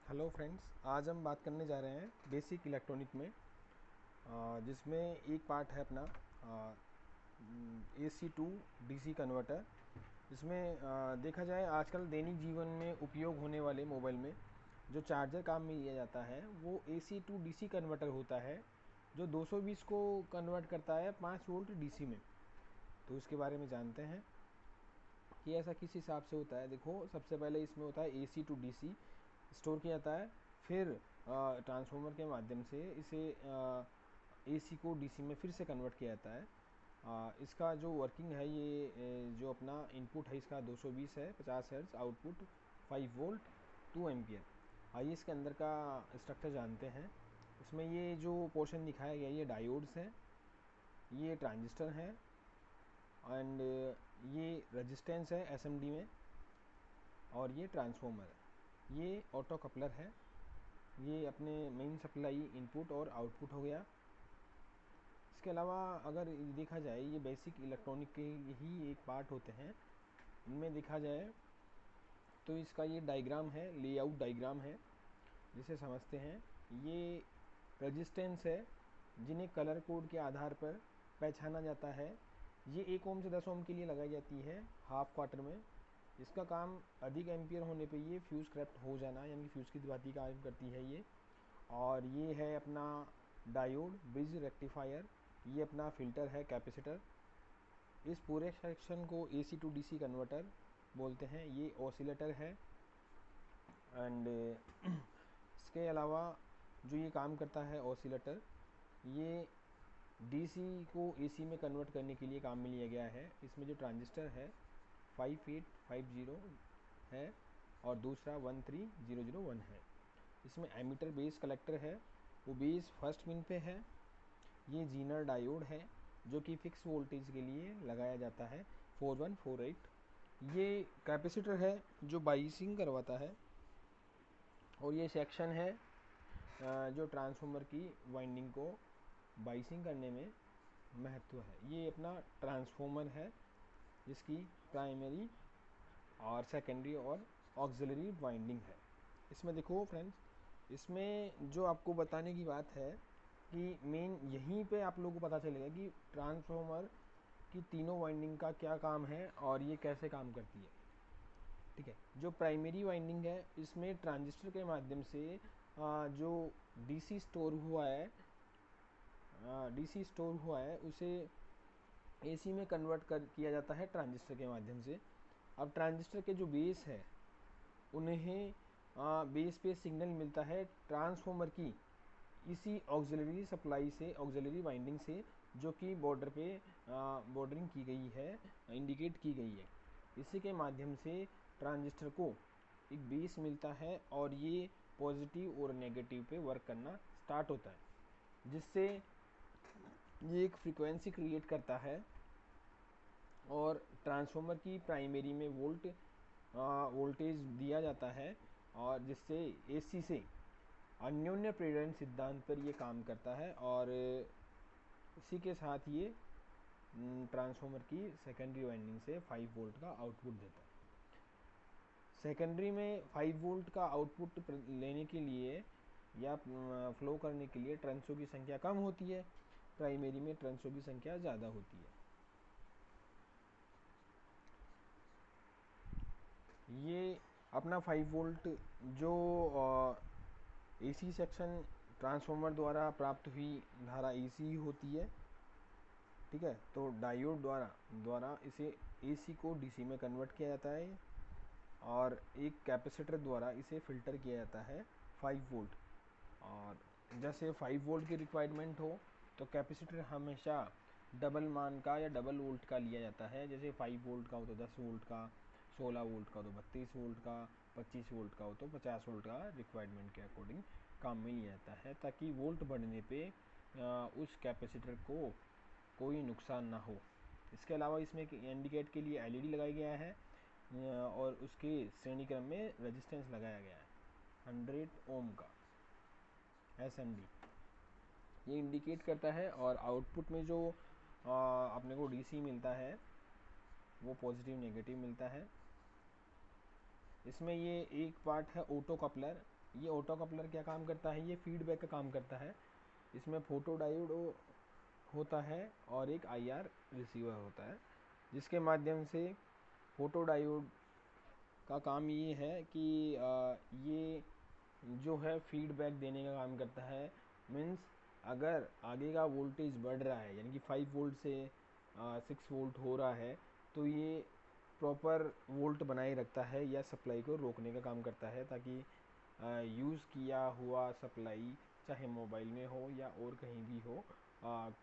Hello friends, आज हम बात करने जा रहे हैं बेसिक इलेक्ट्रॉनिक में, जिसमें एक पार्ट है अपना AC टू DC कन्वर्टर। इसमें देखा जाए आजकल दैनिक जीवन में उपयोग होने वाले मोबाइल में जो चार्जर काम में लिया जाता है वो AC टू DC कन्वर्टर होता है, जो 220 को कन्वर्ट करता है 5 वोल्ट DC में। तो इसके बारे में जानते हैं कि ऐसा किस हिसाब से होता है। देखो, सबसे पहले इसमें होता है AC टू DC स्टोर किया जाता है, फिर ट्रांसफार्मर के माध्यम से इसे AC को DC में फिर से कन्वर्ट किया जाता है। इसका जो वर्किंग है, ये जो अपना इनपुट है इसका 220 है, 50 हर्ट्ज, आउटपुट 5 वोल्ट 2 एम्पियर। आइए इसके अंदर का स्ट्रक्चर जानते हैं। इसमें ये जो पोर्शन दिखाया गया ये डायोड्स है, ये ट्रांजिस्टर है, एंड ये रेजिस्टेंस है SMD में, और ये ट्रांसफार्मर है, ये ऑटो कपलर है, ये अपने मेन सप्लाई इनपुट और आउटपुट हो गया। इसके अलावा अगर देखा जाए ये बेसिक इलेक्ट्रॉनिक के ही एक पार्ट होते हैं। इनमें देखा जाए तो इसका ये डायग्राम है, लेआउट डायग्राम है जिसे समझते हैं। ये रेजिस्टेंस है जिन्हें कलर कोड के आधार पर पहचाना जाता है। ये 1 ओम से 10 ओम के लिए लगाई जाती है हाफ क्वार्टर में। इसका काम अधिक एम्पियर होने पे ये फ्यूज़ करप्ट हो जाना, यानी फ्यूज़ की दिवाती काम करती है ये। और ये है अपना डायोड, ब्रिज रेक्टिफायर, ये अपना फ़िल्टर है, कैपेसिटर। इस पूरे सेक्शन को AC टू DC कन्वर्टर बोलते हैं। ये ऑसिलेटर है, एंड इसके अलावा जो ये काम करता है ऑसिलेटर, ये DC को AC में कन्वर्ट करने के लिए काम में लिया गया है। इसमें जो ट्रांजिस्टर है 5850 है और दूसरा 13001 है। इसमें एमीटर बेस कलेक्टर है, वो बेस फर्स्ट पिन पे है। ये जीनर डायोड है जो कि फिक्स वोल्टेज के लिए लगाया जाता है 4148। ये कैपेसिटर है जो बाइसिंग करवाता है, और ये सेक्शन है जो ट्रांसफार्मर की वाइंडिंग को बाइसिंग करने में महत्व है। ये अपना ट्रांसफार्मर है जिसकी प्राइमरी और सेकेंडरी और ऑक्सिलरी वाइंडिंग है। इसमें देखो फ्रेंड्स, इसमें जो आपको बताने की बात है कि मेन यहीं पे आप लोगों को पता चलेगा कि ट्रांसफार्मर की तीनों वाइंडिंग का क्या काम है और ये कैसे काम करती है। ठीक है, जो प्राइमरी वाइंडिंग है इसमें ट्रांजिस्टर के माध्यम से जो DC स्टोर हुआ है, उसे AC में कन्वर्ट कर किया जाता है ट्रांजिस्टर के माध्यम से। अब ट्रांजिस्टर के जो बेस है उन्हें बेस पे सिग्नल मिलता है ट्रांसफार्मर की इसी ऑक्सिलरी सप्लाई से, ऑक्सिलरी वाइंडिंग से, जो कि बॉर्डर पे बॉर्डरिंग की गई है, इंडिकेट की गई है। इसी के माध्यम से ट्रांजिस्टर को एक बेस मिलता है और ये पॉजिटिव और नेगेटिव पे वर्क करना स्टार्ट होता है, जिससे ये एक फ्रीक्वेंसी क्रिएट करता है और ट्रांसफार्मर की प्राइमरी में वोल्टेज दिया जाता है, और जिससे AC से अन्योन्य प्रेरण सिद्धांत पर ये काम करता है। और इसी के साथ ये ट्रांसफार्मर की सेकेंडरी वाइंडिंग से 5 वोल्ट का आउटपुट देता है। सेकेंडरी में 5 वोल्ट का आउटपुट लेने के लिए या फ्लो करने के लिए टर्न्सों की संख्या कम होती है, प्राइमरी में टर्न्सों की संख्या ज़्यादा होती है। ये अपना 5 वोल्ट जो AC सेक्शन ट्रांसफार्मर द्वारा प्राप्त हुई धारा AC होती है। ठीक है, तो डायोड द्वारा इसे AC को DC में कन्वर्ट किया जाता है, और एक कैपेसिटर द्वारा इसे फ़िल्टर किया जाता है 5 वोल्ट। और जैसे 5 वोल्ट की रिक्वायरमेंट हो तो कैपेसिटर हमेशा डबल मान का या डबल वोल्ट का लिया जाता है। जैसे 5 वोल्ट का हो तो 10 वोल्ट का, 16 वोल्ट का हो तो 32 वोल्ट का, 25 वोल्ट का हो तो 50 वोल्ट का रिक्वायरमेंट के अकॉर्डिंग काम में लिया जाता है, ताकि वोल्ट बढ़ने पे उस कैपेसिटर को कोई नुकसान ना हो। इसके अलावा इसमें इंडिकेट के लिए LED लगाया गया है, और उसके श्रेणी क्रम में रेजिस्टेंस लगाया गया है 100 ओम का SMD। ये इंडिकेट करता है, और आउटपुट में जो अपने को DC मिलता है वो पॉजिटिव नेगेटिव मिलता है। इसमें ये एक पार्ट है ऑटो कपलर, ये ऑटो कपलर क्या काम करता है, ये फीडबैक का काम करता है। इसमें फोटो डायोड होता है और एक आईआर रिसीवर होता है, जिसके माध्यम से फोटो डायोड का काम ये है कि ये जो है फीडबैक देने का काम करता है। मीन्स अगर आगे का वोल्टेज बढ़ रहा है, यानी कि 5 वोल्ट से 6 वोल्ट हो रहा है, तो ये प्रॉपर वोल्ट बनाए रखता है या सप्लाई को रोकने का काम करता है, ताकि यूज़ किया हुआ सप्लाई चाहे मोबाइल में हो या और कहीं भी हो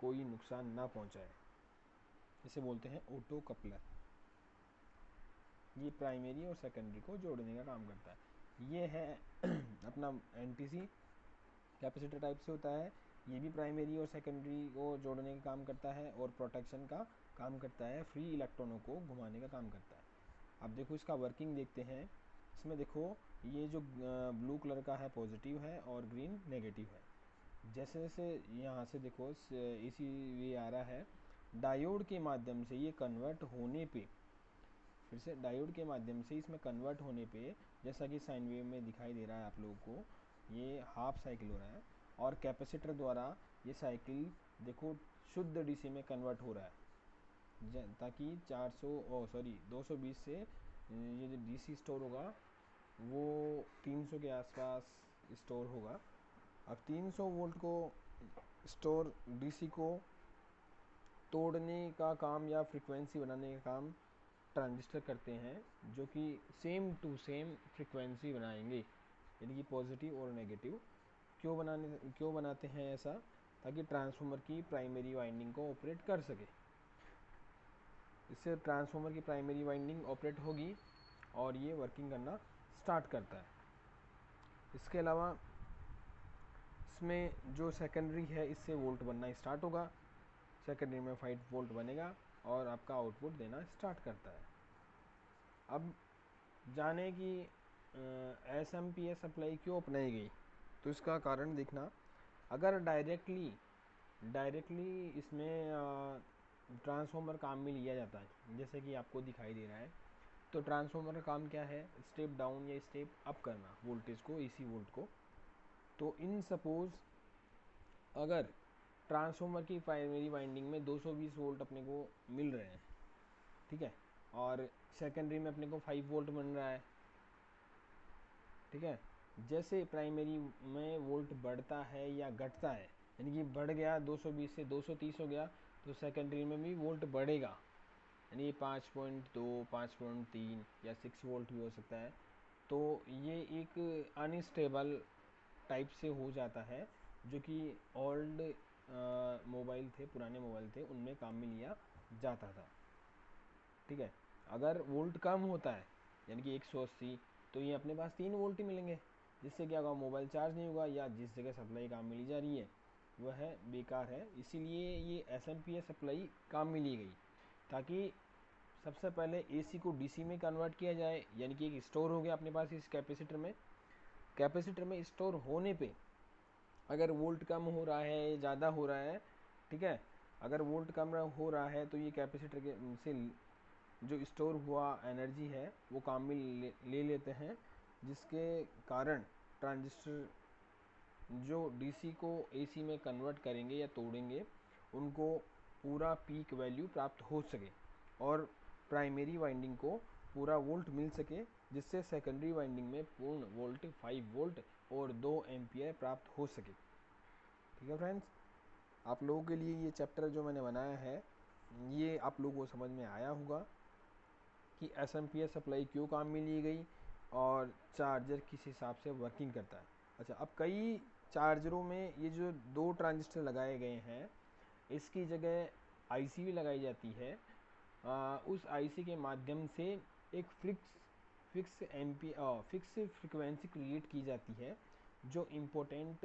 कोई नुकसान ना पहुंचाए। इसे बोलते हैं ऑटो कपलर। ये प्राइमरी और सेकेंडरी को जोड़ने का काम करता है। ये है अपना एनटीसी, कैपेसिटर टाइप से होता है। ये भी प्राइमरी और सेकेंडरी को जोड़ने का काम करता है और प्रोटेक्शन का काम करता है, फ्री इलेक्ट्रॉनों को घुमाने का काम करता है। अब देखो इसका वर्किंग देखते हैं। इसमें देखो ये जो ब्लू कलर का है पॉजिटिव है और ग्रीन नेगेटिव है। जैसे जैसे यहाँ से देखो इसी वे आ रहा है, डायोड के माध्यम से ये कन्वर्ट होने पे, फिर से डायोड के माध्यम से इसमें कन्वर्ट होने पे, जैसा कि साइन वेव में दिखाई दे रहा है आप लोगों को, ये हाफ साइकिल हो रहा है और कैपेसिटर द्वारा ये साइकिल देखो शुद्ध डीसी में कन्वर्ट हो रहा है, ताकि 220 से ये जो डीसी स्टोर होगा वो 300 के आसपास स्टोर होगा। अब 300 वोल्ट को स्टोर डीसी को तोड़ने का काम या फ्रीक्वेंसी बनाने का काम ट्रांजिस्टर करते हैं, जो कि सेम टू सेम फ्रीक्वेंसी बनाएंगे, यानी कि पॉजिटिव और नेगेटिव। क्यों बनाते हैं ऐसा, ताकि ट्रांसफार्मर की प्राइमरी वाइंडिंग को ऑपरेट कर सके। इससे ट्रांसफार्मर की प्राइमरी वाइंडिंग ऑपरेट होगी और ये वर्किंग करना स्टार्ट करता है। इसके अलावा इसमें जो सेकेंडरी है, इससे वोल्ट बनना स्टार्ट होगा। सेकेंडरी में 5 वोल्ट बनेगा और आपका आउटपुट देना स्टार्ट करता है। अब जाने कि एसएमपीएस सप्लाई क्यों अपनाई गई, तो इसका कारण देखना। अगर डायरेक्टली इसमें ट्रांसफार्मर काम में लिया जाता है, जैसे कि आपको दिखाई दे रहा है, तो ट्रांसफार्मर का काम क्या है, स्टेप डाउन या स्टेप अप करना वोल्टेज को, एसी वोल्ट को। तो इन सपोज अगर ट्रांसफार्मर की प्राइमरी वाइंडिंग में 220 वोल्ट अपने को मिल रहे हैं, ठीक है, और सेकेंडरी में अपने को 5 वोल्ट मिल रहा है, ठीक है। जैसे प्राइमरी में वोल्ट बढ़ता है या घटता है, यानी कि बढ़ गया 220 से 230 हो गया, तो सेकेंडरी में भी वोल्ट बढ़ेगा, यानी 5.2, 5.3 या 6 वोल्ट भी हो सकता है। तो ये एक अनस्टेबल टाइप से हो जाता है, जो कि ओल्ड मोबाइल थे, पुराने मोबाइल थे, उनमें काम में लिया जाता था, ठीक है। अगर वोल्ट कम होता है, यानी कि 180, तो ये अपने पास 3 वोल्ट ही मिलेंगे, जिससे क्या होगा, मोबाइल चार्ज नहीं होगा या जिस जगह सप्लाई काम में ली जा रही है वह है बेकार है। इसीलिए ये एसएमपीएस सप्लाई काम में ली गई, ताकि सबसे पहले एसी को डीसी में कन्वर्ट किया जाए, यानी कि एक स्टोर हो गया अपने पास इस कैपेसिटर में स्टोर होने पे अगर वोल्ट कम हो रहा है, ज़्यादा हो रहा है, ठीक है, अगर वोल्ट कम हो रहा है तो ये कैपेसिटर के से जो स्टोर हुआ एनर्जी है वो काम में ले लेते हैं, जिसके कारण ट्रांजिस्टर जो डीसी को एसी में कन्वर्ट करेंगे या तोड़ेंगे, उनको पूरा पीक वैल्यू प्राप्त हो सके और प्राइमरी वाइंडिंग को पूरा वोल्ट मिल सके, जिससे सेकेंडरी वाइंडिंग में पूर्ण वोल्ट 5 वोल्ट और 2 एम्पियर प्राप्त हो सके। ठीक है फ्रेंड्स, आप लोगों के लिए ये चैप्टर जो मैंने बनाया है, ये आप लोगों को समझ में आया होगा कि एसएमपीएस सप्लाई क्यों काम में ली गई और चार्जर किस हिसाब से वर्किंग करता है। अच्छा, अब कई चार्जरों में ये जो 2 ट्रांजिस्टर लगाए गए हैं, इसकी जगह आईसी भी लगाई जाती है। उस आईसी के माध्यम से एक फिक्स फ्रिक्वेंसी क्रिएट की जाती है। जो इम्पोर्टेंट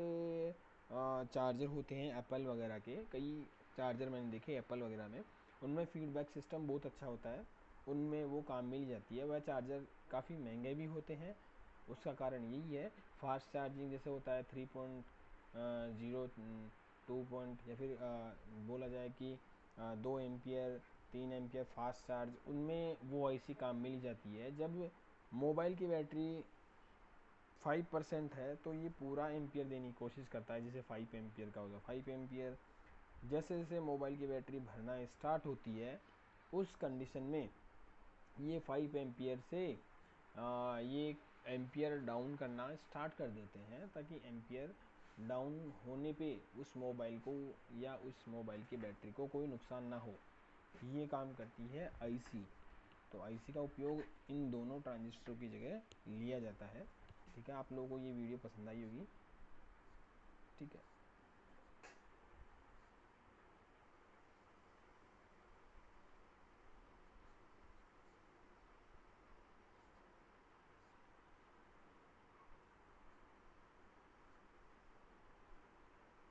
चार्जर होते हैं एप्पल वगैरह के, कई चार्जर मैंने देखे एप्पल वगैरह में, उनमें फीडबैक सिस्टम बहुत अच्छा होता है, उनमें वो काम मिल जाती है। वह चार्जर काफ़ी महंगे भी होते हैं, उसका कारण यही है। फास्ट चार्जिंग जैसे होता है 3.0, 2 पॉइंट, या फिर बोला जाए कि 2 एम्पियर, 3 एम्पियर फास्ट चार्ज, उनमें वो ऐसी काम मिल जाती है। जब मोबाइल की बैटरी 5% है तो ये पूरा एम्पियर देने की कोशिश करता है, जैसे 5 एम्पियर का होगा। 5 एम्पियर जैसे जैसे मोबाइल की बैटरी भरना स्टार्ट होती है उस कंडीशन में ये 5 एम्पियर से ये एम्पियर डाउन करना स्टार्ट कर देते हैं, ताकि एम्पियर डाउन होने पे उस मोबाइल को या उस मोबाइल की बैटरी को कोई नुकसान ना हो। ये काम करती है आईसी। तो आईसी का उपयोग इन दोनों ट्रांजिस्टर की जगह लिया जाता है। ठीक है, आप लोगों को ये वीडियो पसंद आई होगी। ठीक है।